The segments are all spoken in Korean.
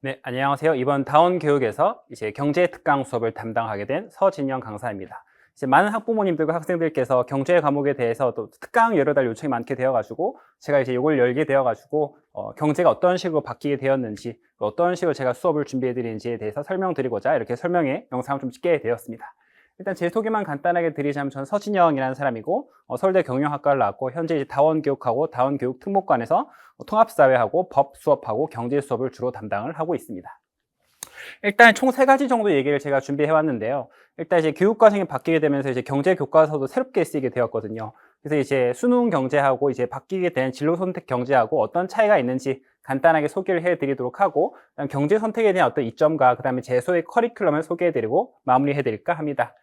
네, 안녕하세요. 이번 다원교육에서 이제 경제 특강 수업을 담당하게 된 서진영 강사입니다. 이제 많은 학부모님들과 학생들께서 경제 과목에 대해서 또 특강 여러 달 요청이 많게 되어가지고 제가 이제 이걸 열게 되어가지고 경제가 어떤 식으로 바뀌게 되었는지 어떤 식으로 제가 수업을 준비해 드리는지에 대해서 설명드리고자 이렇게 설명의 영상을 좀 찍게 되었습니다. 일단 제 소개만 간단하게 드리자면 저는 서진영이라는 사람이고 서울대 경영학과를 나왔고 현재 이제 다원교육하고 다원교육 특목관에서 통합사회하고 법 수업하고 경제 수업을 주로 담당을 하고 있습니다. 일단 총 세 가지 정도 얘기를 제가 준비해 왔는데요. 일단 이제 교육과정이 바뀌게 되면서 이제 경제 교과서도 새롭게 쓰이게 되었거든요. 그래서 이제 수능 경제하고 이제 바뀌게 된 진로 선택 경제하고 어떤 차이가 있는지 간단하게 소개를 해드리도록 하고, 그다음 경제 선택에 대한 어떤 이점과 그다음에 제소의 커리큘럼을 소개해드리고 마무리해드릴까 합니다.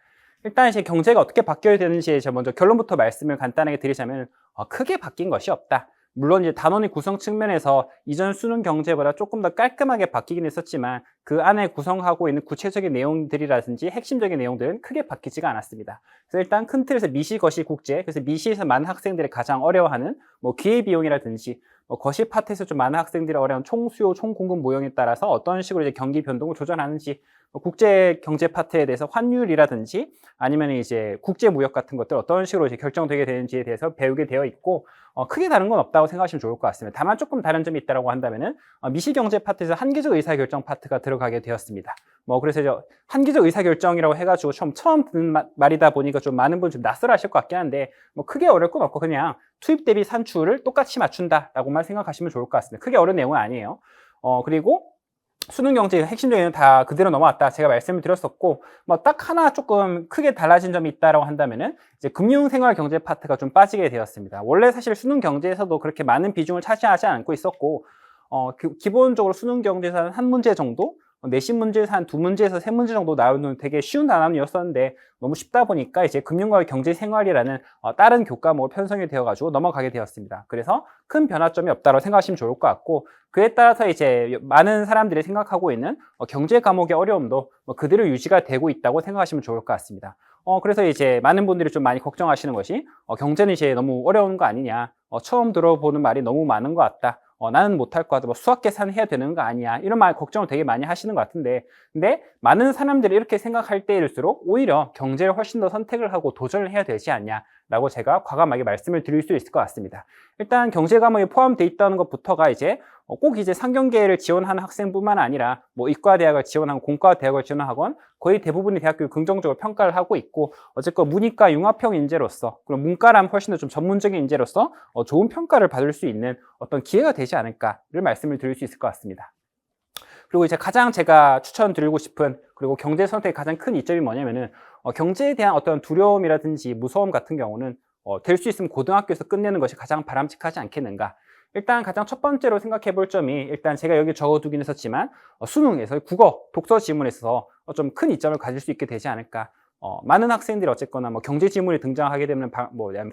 일단 이제 경제가 어떻게 바뀌어야 되는지 제가 먼저 결론부터 말씀을 간단하게 드리자면 크게 바뀐 것이 없다. 물론 이제 단원의 구성 측면에서 이전 수능 경제보다 조금 더 깔끔하게 바뀌긴 했었지만 그 안에 구성하고 있는 구체적인 내용들이라든지 핵심적인 내용들은 크게 바뀌지가 않았습니다. 그래서 일단 큰 틀에서 미시, 거시, 국제, 그래서 미시에서 많은 학생들이 가장 어려워하는 기회비용이라든지 거시 파트에서 좀 많은 학생들이 어려운 총수요, 총공급 모형에 따라서 어떤 식으로 이제 경기 변동을 조절하는지, 국제 경제 파트에 대해서 환율이라든지 아니면 이제 국제 무역 같은 것들 어떤 식으로 이제 결정되게 되는지에 대해서 배우게 되어 있고, 크게 다른 건 없다고 생각하시면 좋을 것 같습니다. 다만 조금 다른 점이 있다고 한다면은 미시 경제 파트에서 한계적 의사결정 파트가 들어가게 되었습니다. 그래서 이제 한계적 의사결정이라고 해가지고 처음 듣는 말이다 보니까 좀 많은 분이 좀 낯설어하실 것 같긴 한데 크게 어려울 건 없고 그냥 투입 대비 산출을 똑같이 맞춘다라고만 생각하시면 좋을 것 같습니다. 크게 어려운 내용은 아니에요. 그리고 수능 경제 핵심적인 내용 다 그대로 넘어왔다 제가 말씀을 드렸었고, 딱 하나 조금 크게 달라진 점이 있다라고 한다면은 이제 금융생활 경제 파트가 좀 빠지게 되었습니다. 원래 사실 수능 경제에서도 그렇게 많은 비중을 차지하지 않고 있었고, 기본적으로 수능 경제에서는 한 문제 정도, 내신 문제에서 한 두 문제에서 세 문제 정도 나오는 되게 쉬운 단원이었었는데 너무 쉽다 보니까 이제 금융과 경제생활이라는 다른 교과목을 편성이 되어가지고 넘어가게 되었습니다. 그래서 큰 변화점이 없다고 생각하시면 좋을 것 같고, 그에 따라서 이제 많은 사람들이 생각하고 있는 경제 과목의 어려움도 그대로 유지가 되고 있다고 생각하시면 좋을 것 같습니다. 그래서 이제 많은 분들이 좀 많이 걱정하시는 것이 경제는 이제 너무 어려운 거 아니냐, 처음 들어보는 말이 너무 많은 것 같다. 나는 못할 것 같아. 수학 계산 해야 되는 거 아니야. 이런 말 걱정을 되게 많이 하시는 것 같은데, 근데 많은 사람들이 이렇게 생각할 때일수록 오히려 경제를 훨씬 더 선택을 하고 도전을 해야 되지 않냐라고 제가 과감하게 말씀을 드릴 수 있을 것 같습니다. 일단 경제 과목에 포함되어 있다는 것부터가 이제 꼭 이제 상경계를 지원하는 학생뿐만 아니라 이과대학을 지원하고 공과대학을 지원하건 거의 대부분의 대학교를 긍정적으로 평가를 하고 있고, 어쨌건 문이과 융합형 인재로서, 그럼 문과라면 훨씬 더 좀 전문적인 인재로서 좋은 평가를 받을 수 있는 어떤 기회가 되지 않을까를 말씀을 드릴 수 있을 것 같습니다. 그리고 이제 가장 제가 추천드리고 싶은, 그리고 경제 선택의 가장 큰 이점이 뭐냐면은 경제에 대한 어떤 두려움이라든지 무서움 같은 경우는 될 수 있으면 고등학교에서 끝내는 것이 가장 바람직하지 않겠는가. 일단 가장 첫 번째로 생각해 볼 점이, 일단 제가 여기 적어두긴 했었지만 수능에서 국어, 독서 지문에서 좀 큰 이점을 가질 수 있게 되지 않을까. 많은 학생들이 어쨌거나 경제 지문이 등장하게 되면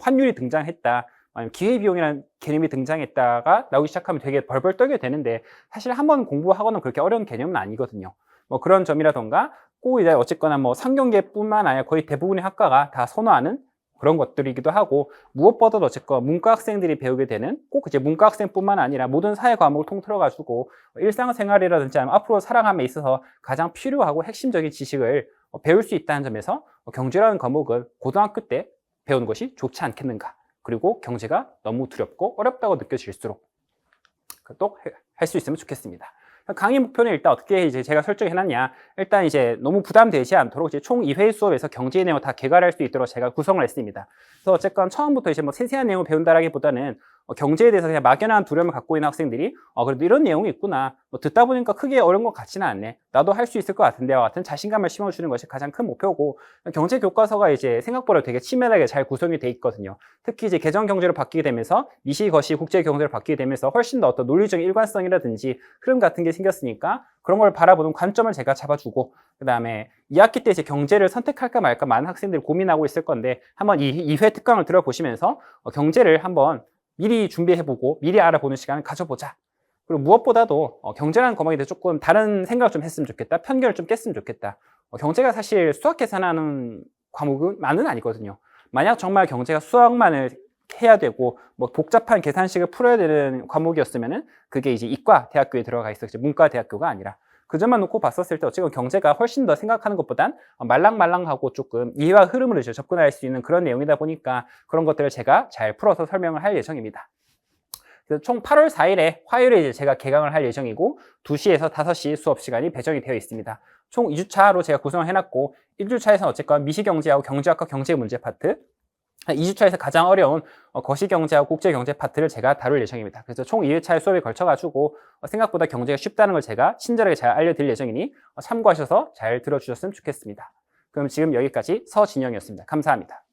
환율이 등장했다, 아니면 기회비용이라는 개념이 등장했다가 나오기 시작하면 되게 벌벌 떨게 되는데, 사실 한번 공부하거나 그렇게 어려운 개념은 아니거든요. 그런 점이라던가, 꼭 이제 어쨌거나 상경계뿐만 아니라 거의 대부분의 학과가 다 선호하는 그런 것들이기도 하고, 무엇보다도 어쨌건 문과 학생들이 배우게 되는, 꼭 이제 문과 학생뿐만 아니라 모든 사회 과목을 통틀어 가지고 일상생활이라든지 아니면 앞으로 살아감에 있어서 가장 필요하고 핵심적인 지식을 배울 수 있다는 점에서 경제라는 과목은 고등학교 때 배우는 것이 좋지 않겠는가. 그리고 경제가 너무 두렵고 어렵다고 느껴질수록 또 할 수 있으면 좋겠습니다. 강의 목표는 일단 어떻게 이제 제가 설정해놨냐. 일단 이제 너무 부담되지 않도록 이제 총 2회 수업에서 경제 내용을 다 개괄할 수 있도록 제가 구성을 했습니다. 그래서 어쨌건 처음부터 이제 세세한 내용을 배운다라기보다는 경제에 대해서 그냥 막연한 두려움을 갖고 있는 학생들이 그래도 이런 내용이 있구나. 듣다 보니까 크게 어려운 것 같지는 않네. 나도 할 수 있을 것 같은데와 같은 자신감을 심어주는 것이 가장 큰 목표고, 경제 교과서가 이제 생각보다 되게 치밀하게 잘 구성이 돼 있거든요. 특히 이제 개정 경제로 바뀌게 되면서 미시, 거시, 국제 경제로 바뀌게 되면서 훨씬 더 어떤 논리적인 일관성이라든지 흐름 같은 게 생겼으니까 그런 걸 바라보는 관점을 제가 잡아주고, 그 다음에 2학기 때 이제 경제를 선택할까 말까 많은 학생들이 고민하고 있을 건데, 한번 이 2회 특강을 들어보시면서 경제를 한번 미리 준비해보고 미리 알아보는 시간을 가져보자. 그리고 무엇보다도 경제라는 과목에 대해 조금 다른 생각을 좀 했으면 좋겠다. 편견을 좀 깼으면 좋겠다. 경제가 사실 수학 계산하는 과목은 많은 아니거든요. 만약 정말 경제가 수학만을 해야 되고 뭐 복잡한 계산식을 풀어야 되는 과목이었으면은 그게 이제 이과 대학교에 들어가 있었지 문과 대학교가 아니라 그 점만 놓고 봤었을 때 어쨌든 경제가 훨씬 더 생각하는 것보단 말랑말랑하고 조금 이해와 흐름으로 이제 접근할 수 있는 그런 내용이다 보니까 그런 것들을 제가 잘 풀어서 설명을 할 예정입니다. 그래서 총 8월 4일에 화요일에 이제 제가 개강을 할 예정이고 2시에서 5시 수업 시간이 배정이 되어 있습니다. 총 2주차로 제가 구성을 해놨고 1주차에서는 어쨌건 미시경제하고 경제학과 경제문제 파트 2주차에서 가장 어려운 거시경제하고 국제경제 파트를 제가 다룰 예정입니다. 그래서 총 2회차의 수업에 걸쳐가지고 생각보다 경제가 쉽다는 걸 제가 친절하게 잘 알려드릴 예정이니 참고하셔서 잘 들어주셨으면 좋겠습니다. 그럼 지금 여기까지 서진영이었습니다. 감사합니다.